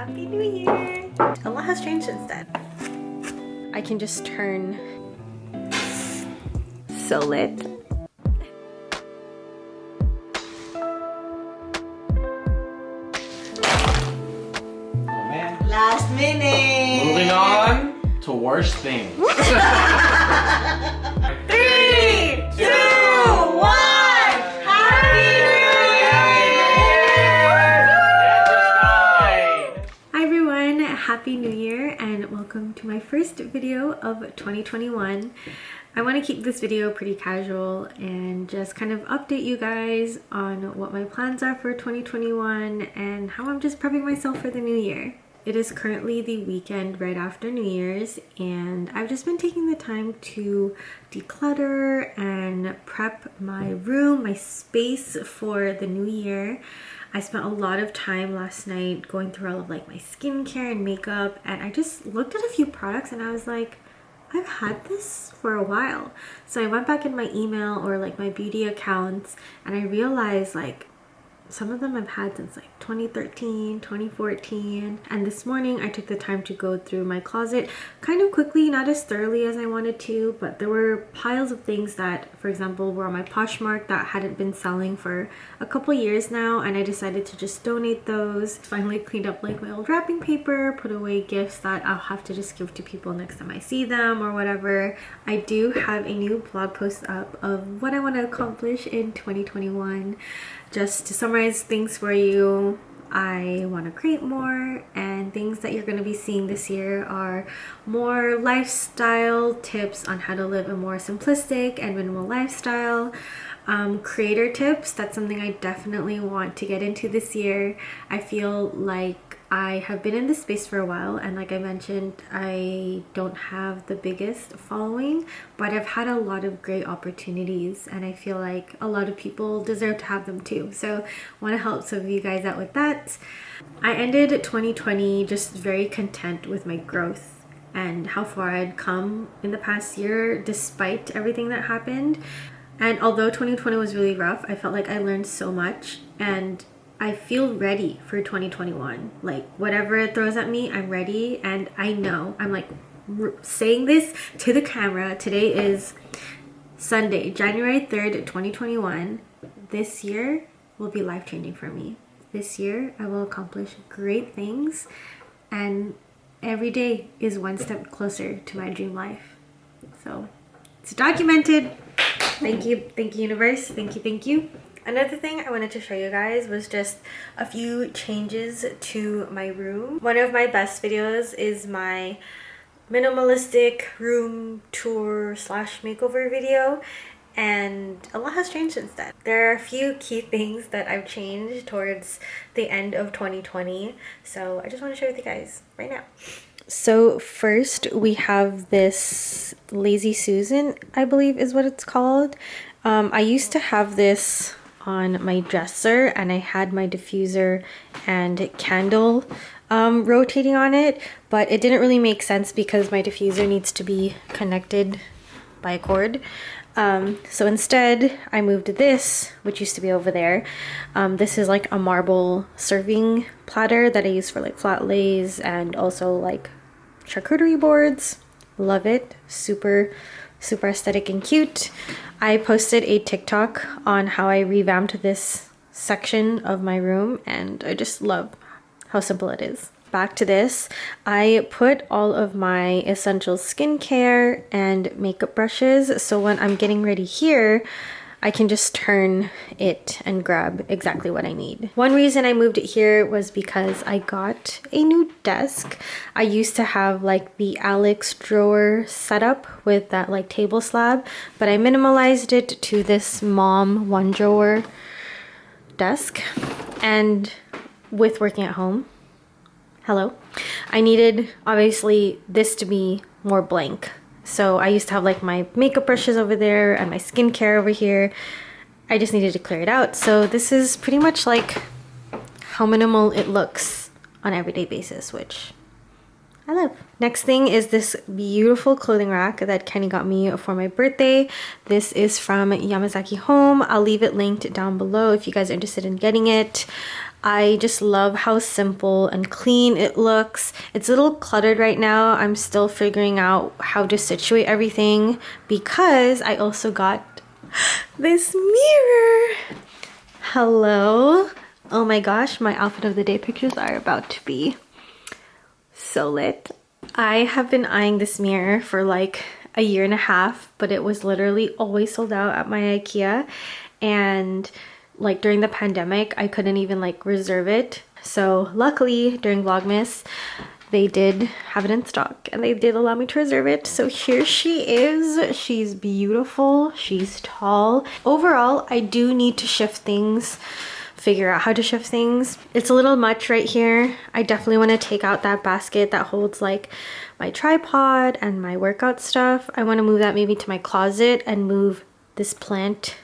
Happy New Year! A lot has changed since then. I can just turn so lit. Oh man. Last minute! Moving on to worse things. 3, 2, 1! Happy New Year! Hi everyone, Happy New Year and welcome to my first video of 2021. I want to keep this video pretty casual and just kind of update you guys on what my plans are for 2021 and how I'm just prepping myself for the new year. It is currently the weekend right after New Year's and I've just been taking the time to declutter and prep my room, my space for the new year. I spent a lot of time last night going through all of like my skincare and makeup, and I just looked at a few products and I was like, I've had this for a while. So I went back in my email or like my beauty accounts and I realized like some of them I've had since like 2013, 2014. And this morning I took the time to go through my closet kind of quickly, not as thoroughly as I wanted to, but there were piles of things that, for example, were on my Poshmark that hadn't been selling for a couple years now, and I decided to just donate those. Finally cleaned up like my old wrapping paper, put away gifts that I'll have to just give to people next time I see them or whatever. I do have a new blog post up of what I want to accomplish in 2021. Just to summarize things for you, I want to create more, and things that you're going to be seeing this year are more lifestyle tips on how to live a more simplistic and minimal lifestyle. Creator tips, that's something I definitely want to get into this year. I feel like I have been in this space for a while, and like I mentioned, I don't have the biggest following, but I've had a lot of great opportunities and I feel like a lot of people deserve to have them too. So I want to help some of you guys out with that. I ended 2020 just very content with my growth and how far I'd come in the past year despite everything that happened. And although 2020 was really rough, I felt like I learned so much and I feel ready for 2021. Like whatever it throws at me, I'm ready. And I know, I'm like saying this to the camera. Today is Sunday, January 3rd, 2021. This year will be life-changing for me. This year I will accomplish great things and every day is one step closer to my dream life. So it's documented. Thank you universe. Thank you. Another thing I wanted to show you guys was just a few changes to my room. One of my best videos is my minimalistic room tour / makeover video, and a lot has changed since then. There are a few key things that I've changed towards the end of 2020, so I just want to share with you guys right now. So first we have this Lazy Susan, I believe is what it's called. I used to have this on my dresser and I had my diffuser and candle rotating on it, but it didn't really make sense because my diffuser needs to be connected by a cord. So instead I moved this, which used to be over there. This is like a marble serving platter that I use for like flat lays and also like charcuterie boards. Love it. Super aesthetic and cute. I posted a TikTok on how I revamped this section of my room and I just love how simple it is. Back to this, I put all of my essential skincare and makeup brushes, so when I'm getting ready here, I can just turn it and grab exactly what I need. One reason I moved it here was because I got a new desk. I used to have like the Alex drawer setup with that like table slab, but I minimalized it to this mom one drawer desk. And with working at home, I needed obviously this to be more blank. So I used to have like my makeup brushes over there and my skincare over here. I just needed to clear it out. So this is pretty much like how minimal it looks on an everyday basis, which I love. Next thing is this beautiful clothing rack that Kenny got me for my birthday. This is from Yamazaki Home. I'll leave it linked down below if you guys are interested in getting it. I just love how simple and clean it looks. It's a little cluttered right now. I'm still figuring out how to situate everything because I also got this mirror. Hello. Oh my gosh, my outfit of the day pictures are about to be so lit. I have been eyeing this mirror for like a year and a half, but it was literally always sold out at my IKEA, and like during the pandemic I couldn't even like reserve it. So luckily during Vlogmas they did have it in stock and they did allow me to reserve it. So here she is. She's beautiful, she's tall. Overall I do need to shift things, figure out how to shift things. It's a little much right here. I definitely want to take out that basket that holds like my tripod and my workout stuff. I want to move that maybe to my closet and move this plant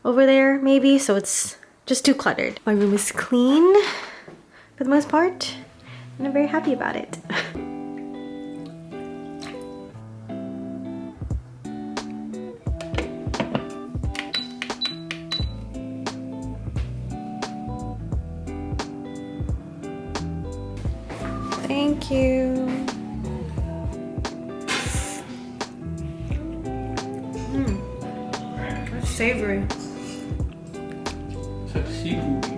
over there maybe, so it's just too cluttered. My room is clean for the most part and I'm very happy about it. Thank you. That's savory. It's like seafood.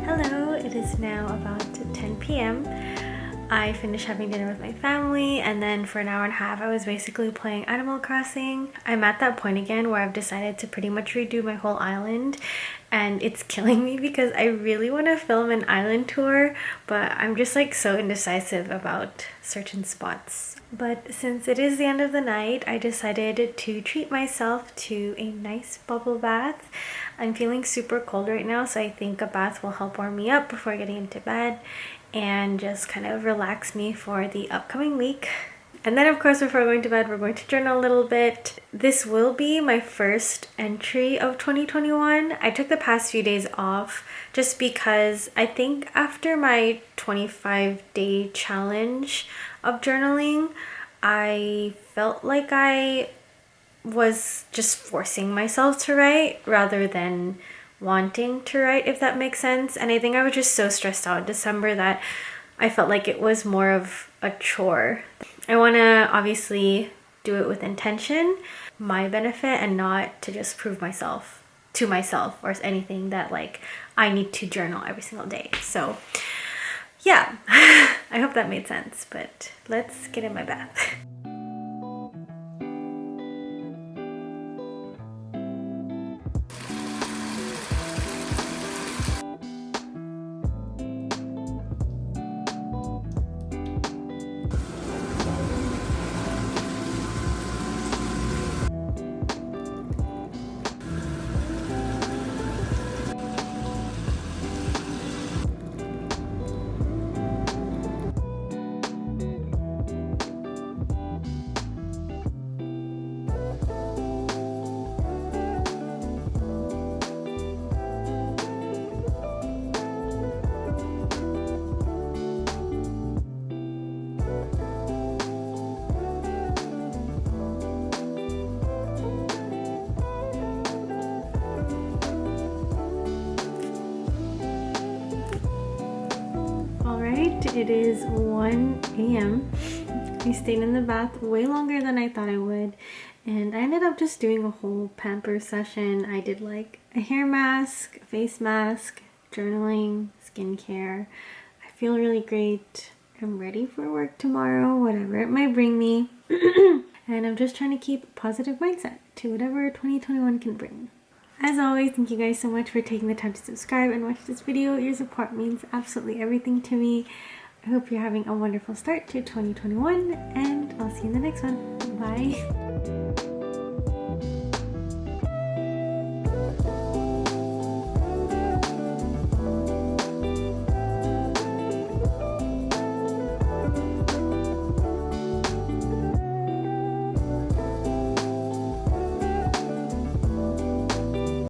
Hello, it is now about 10 p.m. I finished having dinner with my family, and then for an hour and a half I was basically playing Animal Crossing. I'm at that point again where I've decided to pretty much redo my whole island, and it's killing me because I really want to film an island tour, but I'm just like so indecisive about certain spots. But since it is the end of the night, I decided to treat myself to a nice bubble bath. I'm feeling super cold right now, so I think a bath will help warm me up before getting into bed and just kind of relax me for the upcoming week. And then of course before going to bed we're going to journal a little bit. This will be my first entry of 2021. I took the past few days off just because I think after my 25-day challenge of journaling, I felt like I was just forcing myself to write rather than wanting to write, if that makes sense. And I think I was just so stressed out in December that I felt like it was more of a chore. I want to obviously do it with intention, my benefit, and not to just prove myself to myself or anything that like I need to journal every single day. So yeah, I hope that made sense, but let's get in my bath. It is 1 a.m. I stayed in the bath way longer than I thought I would, and I ended up just doing a whole pamper session. I did like a hair mask, a face mask, journaling, skincare. I feel really great. I'm ready for work tomorrow, whatever it might bring me. And I'm just trying to keep a positive mindset to whatever 2021 can bring. As always, thank you guys so much for taking the time to subscribe and watch this video. Your support means absolutely everything to me. I hope you're having a wonderful start to 2021, and I'll see you in the next one. Bye.